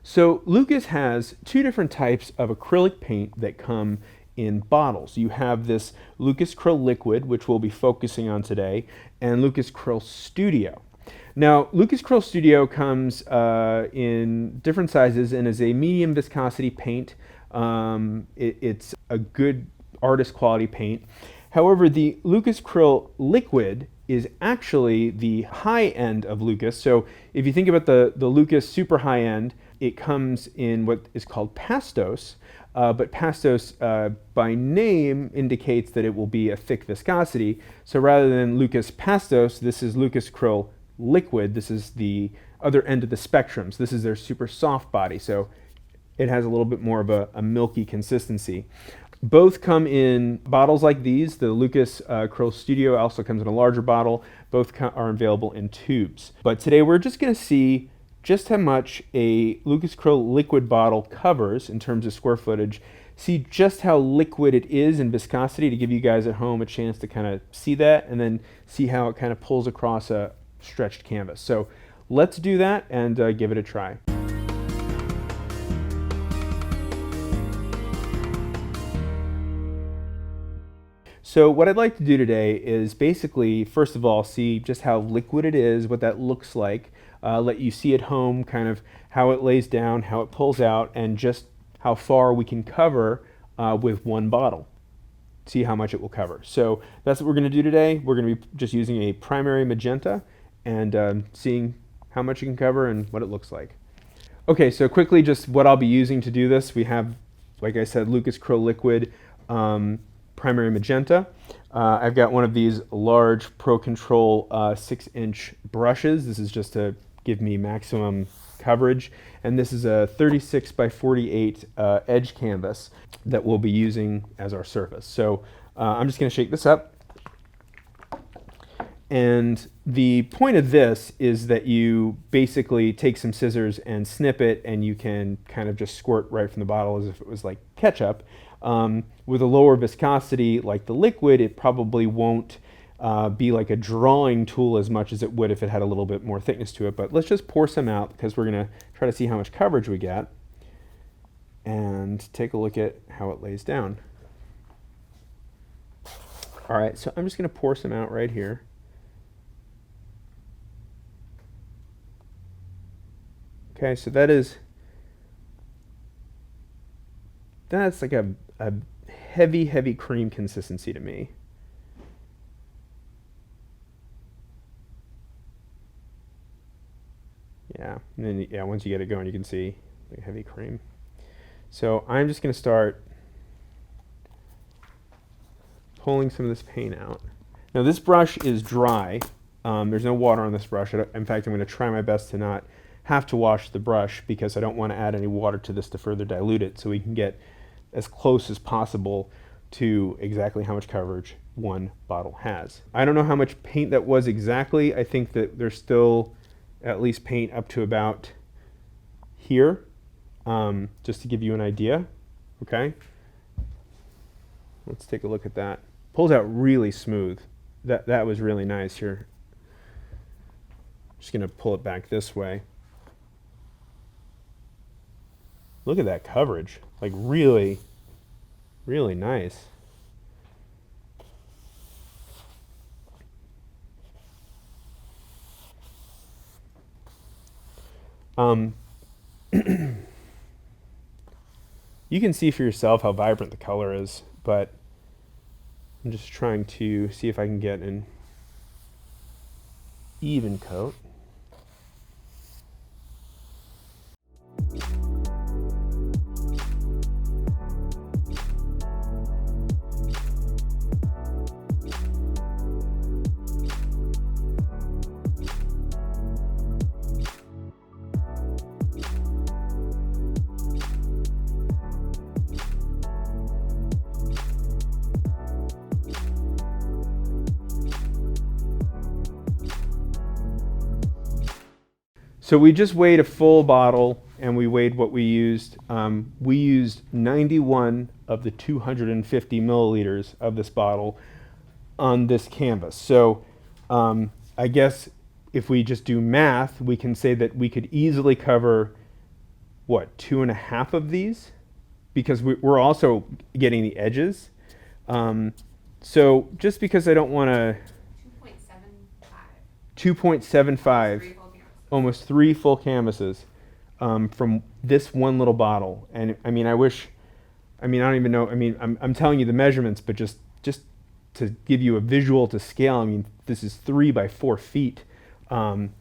So LUKAS has two different types of acrylic paint that come in bottles. You have this LUKAS Cryl liquid, which we'll be focusing on today, and LUKAS Cryl Studio. Now, LUKAS Cryl Studio comes in different sizes and is a medium viscosity paint. It's a good artist quality paint. However, the LUKAS Cryl liquid is actually the high end of LUKAS. So if you think about the LUKAS super high end, it comes in what is called pastos, but pastos by name indicates that it will be a thick viscosity. So rather than LUKAS pastos, this is LUKAS Cryl liquid. This is the other end of the spectrum. So this is their super soft body. So it has a little bit more of a milky consistency. Both come in bottles like these. The LUKAS Cryl Studio also comes in a larger bottle. Both are available in tubes. But today we're just going to see just how much a LUKAS Cryl liquid bottle covers in terms of square footage. See just how liquid it is in viscosity to give you guys at home a chance to kind of see that, and then see how it kind of pulls across a stretched canvas. So let's do that and give it a try. So what I'd like to do today is basically, first of all, see just how liquid it is, what that looks like, let you see at home kind of how it lays down, how it pulls out, and just how far we can cover with one bottle. See how much it will cover. So that's what we're going to do today. We're going to be just using a primary magenta and seeing how much you can cover and what it looks like. Okay, so quickly just what I'll be using to do this. We have, like I said, LUKAS Cryl liquid. Primary magenta. I've got one of these large Pro Control 6-inch brushes. This is just to give me maximum coverage. And this is a 36 by 48 edge canvas that we'll be using as our surface. So I'm just going to shake this up. And the point of this is that you basically take some scissors and snip it, and you can kind of just squirt right from the bottle as if it was like ketchup. With a lower viscosity like the liquid, it probably won't be like a drawing tool as much as it would if it had a little bit more thickness to it. But let's just pour some out because we're going to try to see how much coverage we get and take a look at how it lays down. All right, so I'm just going to pour some out right here. Okay, so that's like a heavy cream consistency to me. Yeah, and then yeah, once you get it going, you can see like heavy cream. So I'm just going to start pulling some of this paint out. Now this brush is dry. There's no water on this brush. In fact, I'm going to try my best to not have to wash the brush because I don't want to add any water to this to further dilute it, so we can get as close as possible to exactly how much coverage one bottle has. I don't know how much paint that was exactly. I think that there's still at least paint up to about here, just to give you an idea. Okay, let's take a look at that. Pulls out really smooth. That was really nice here. Just gonna pull it back this way. Look at that coverage, like really nice. You can see for yourself how vibrant the color is, but I'm just trying to see if I can get an even coat. So we just weighed a full bottle and we weighed what we used. We used 91 of the 250 milliliters of this bottle on this canvas. So I guess if we just do math, we can say that we could easily cover what, 2.5 of these, because we're also getting the edges. So just because I don't want to 2.75, almost 3 full canvases from this one little bottle. And I mean, I don't even know, I'm telling you the measurements, but just to give you a visual to scale, I mean, this is 3 by 4 feet, and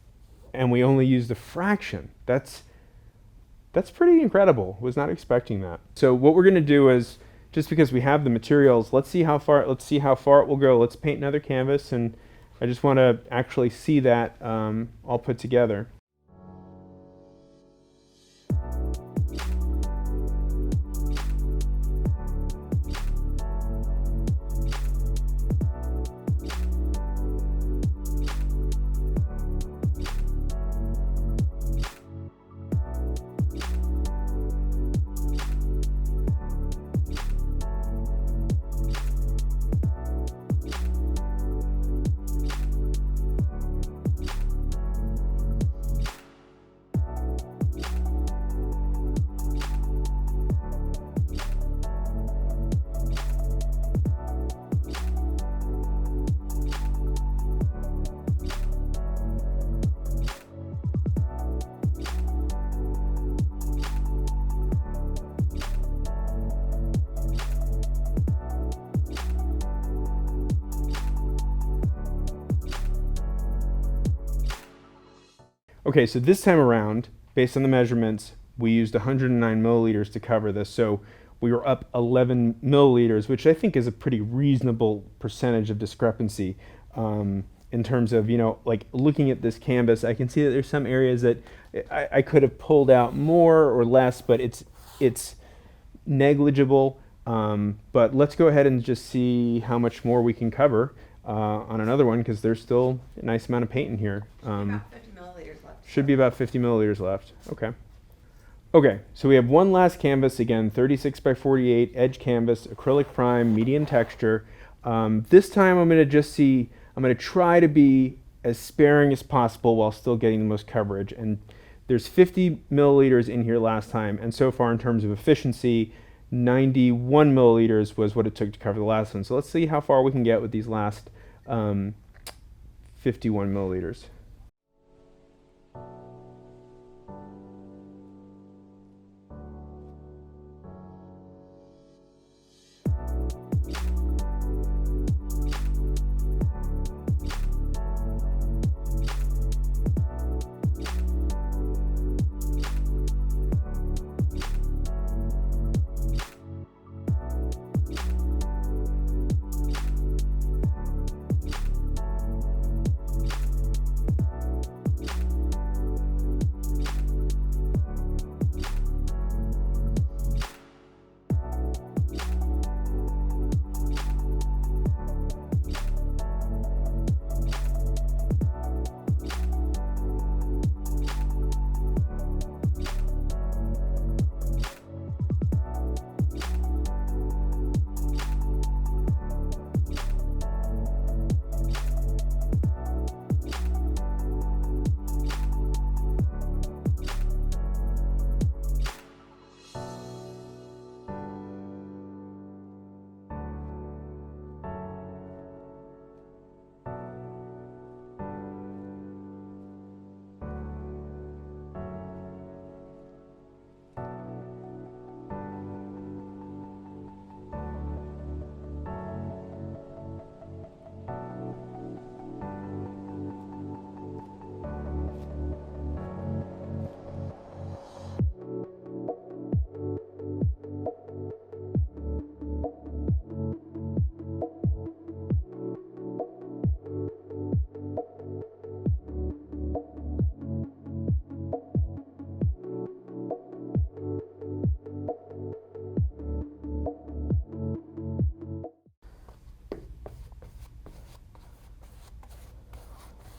we only used a fraction. That's pretty incredible. Was not expecting that. So what we're going to do is, just because we have the materials, let's see how far it will go. Let's paint another canvas, and I just want to actually see that all put together. Okay, so this time around, based on the measurements, we used 109 milliliters to cover this. So we were up 11 milliliters, which I think is a pretty reasonable percentage of discrepancy in terms of, like looking at this canvas. I can see that there's some areas that I could have pulled out more or less, but it's negligible. But let's go ahead and just see how much more we can cover on another one, because there's still a nice amount of paint in here. About 50 milliliters left. Should be about 50 milliliters left. Okay. Okay, so we have one last canvas, again, 36 by 48, edge canvas, acrylic prime, medium texture. This time I'm going to try to be as sparing as possible while still getting the most coverage. And there's 50 milliliters in here last time, and so far in terms of efficiency, 91 milliliters was what it took to cover the last one. So let's see how far we can get with these last 51 milliliters.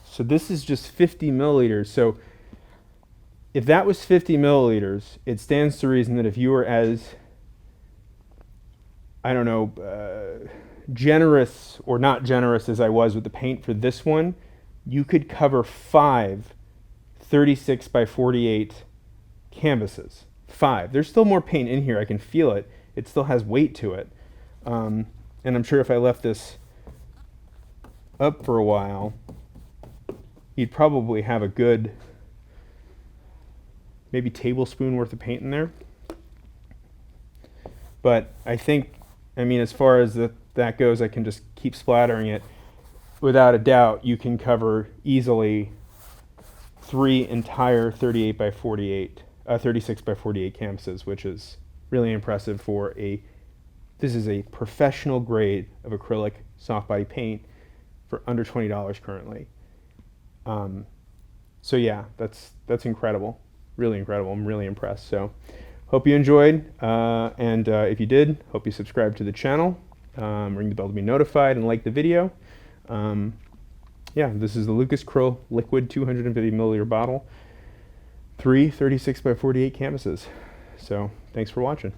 So this is just 50 milliliters. So if that was 50 milliliters, it stands to reason that if you were as, I don't know, generous or not generous as I was with the paint for this one, you could cover 5 36 by 48 canvases. 5. There's still more paint in here. I can feel it. It still has weight to it. And I'm sure if I left this up for a while, you'd probably have a good maybe tablespoon worth of paint in there. But I think, I mean, as far as that goes, I can just keep splattering it. Without a doubt, you can cover easily 3 entire 38 by 48, 36 by 48 canvases, which is really impressive for this is a professional grade of acrylic soft body paint for under $20 currently. So yeah, that's incredible, really incredible. I'm really impressed. So hope you enjoyed, and if you did, hope you subscribe to the channel, ring the bell to be notified, and like the video. Yeah, this is the LUKAS Cryl liquid 250 milliliter bottle, 3 36 by 48 canvases. So thanks for watching.